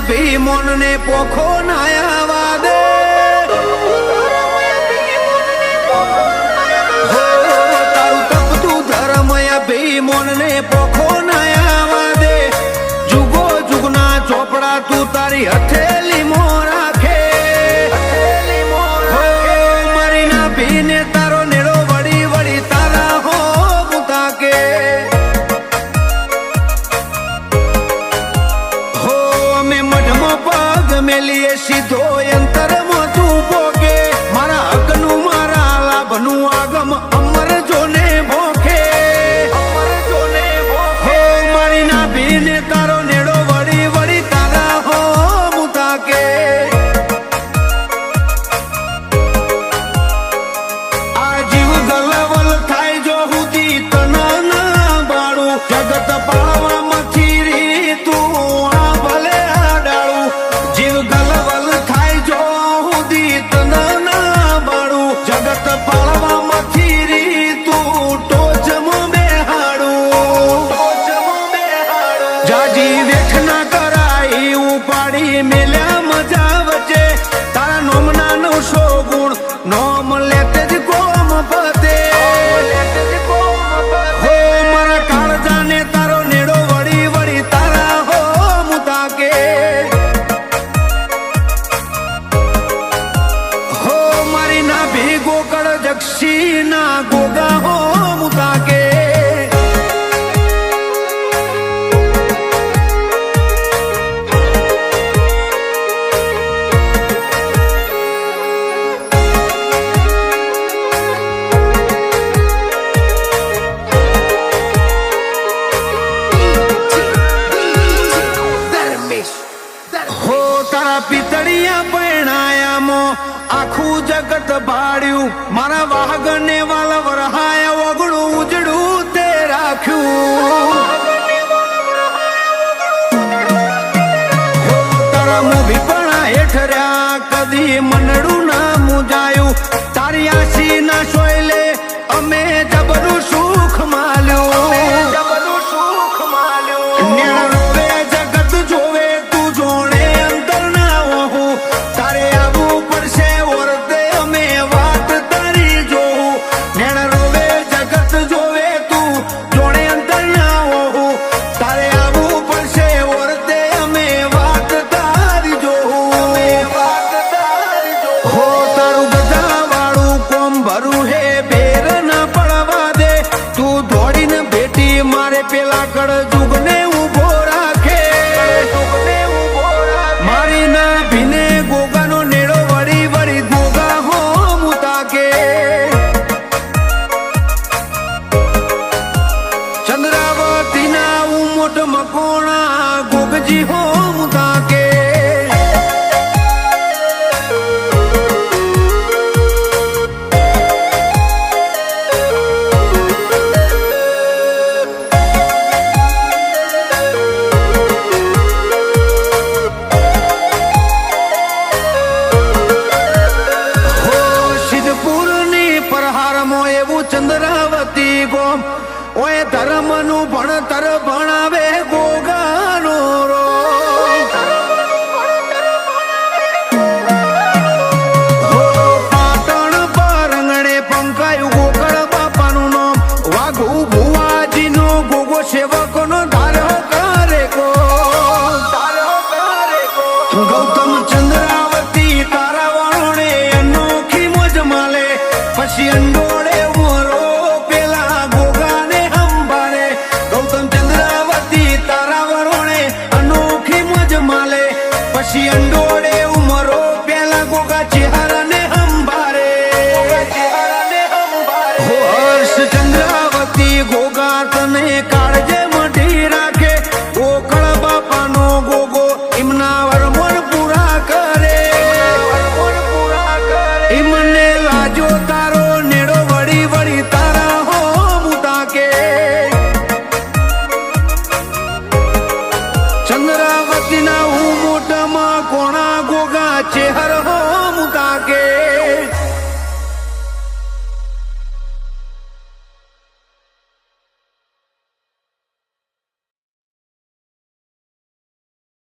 ભીમોન ને પોખો નાયા વાદે તારું તપતું ધર્મયા ભીમોન ને પોખો નાયા વાદે જુગો જુગના ચોપડા તું તારી હથેલી મો રાખે મારી ના ભીને તારો નેડો વળી વળી તારા હો મુતાકે મેલીએ સીધો અંતરમાં તું પોકે મારા હકનું મારા લાભનું આગમ અમર જોને ભોખે હો મારી ના ભીને તારો નેડો વળી વળી તારા હો મુતાકે આ જીવ ગલવલ થાય જો હુદી તના ના બાળું જગત પાળવામાંથી રી તું આ ભલે આડાળું જીવ ગલવલ થાય જો હુદી તના બાળું જગત પાળવામાંથી રી તું ટોચમાં બેહાડું જાજી વેઠ ના કરાઈ ઉપાડી મેલ્યા મજા વચ્ચે તારા નોમના 900 ગુણ નોમ લેતે જ કોમ પતે હો મારા કાળજાને તારો નેડો વળી વળી તારા હો મુતાકે ગોકળ જક્ષી ના ગોગા હો મુતાકે હો તારા પિતળિયા પરણાયામો આખું જગત ભાડ્યું મારા વાહગને વાલ વરહાય વગડું ઉજડું તે રાખ્યું તારા મોભી પણ હેઠર્યા કદી મનડું ના મુજાયું તારી આશી ના સોયલે અમે જબરું સુખ માલ્યું રોવે જગત જોવે તું જોણે અંતર ના હોઉં તારે આવું પડશે ઓરતે અમે વાત તારી જોઉં નેણ રોવે જગત જોવે તું જોણે અંતર ના હોઉં તારે આવું પડશે ઓરતે અમે વાત તારી જોઉં હો તારું ગધા વાળું કોમ ભરું હે બેર ના પડવા દે તું દોડીને ભેટી મારે પેલા કડ જુગને ઉભો રાખે મારી ના ભીને ગોગાનો નેડો વળી વળી ગોગા હો મુતાકે ચંદ્રાવતી ના ઉમોટ મકોણા ગોગજી હો મુતાકે ચંદ્રાવતી ગોમ ઓય ધર્મનું ભણતર ભણાવે ગોગાનો રો પાટણ પરંગણે પંકાયું ગોકળ બાપાનું નામ વાઘુ ભુવાજીનો ગોગો સેવકનો ધારો કરે કો ગૌતમ ચંદ્રાવતી તારા વણોણે અનોખી મોજ માલે પછી અંડોળે પછી અંડોળે ઉમરો પેલા ગોગા ચેહરાને અંબારે હો હર્ષ ચંદ્રાવતી ગોગા તને કાળજે મઢી રાખે ગોકળ બાપાનો ગોગો એમના વરમોન પૂરા કરે એમને લાજો તારો નેડો વળી વળી તારા હો મુતાકે ચંદ્રાવતી ના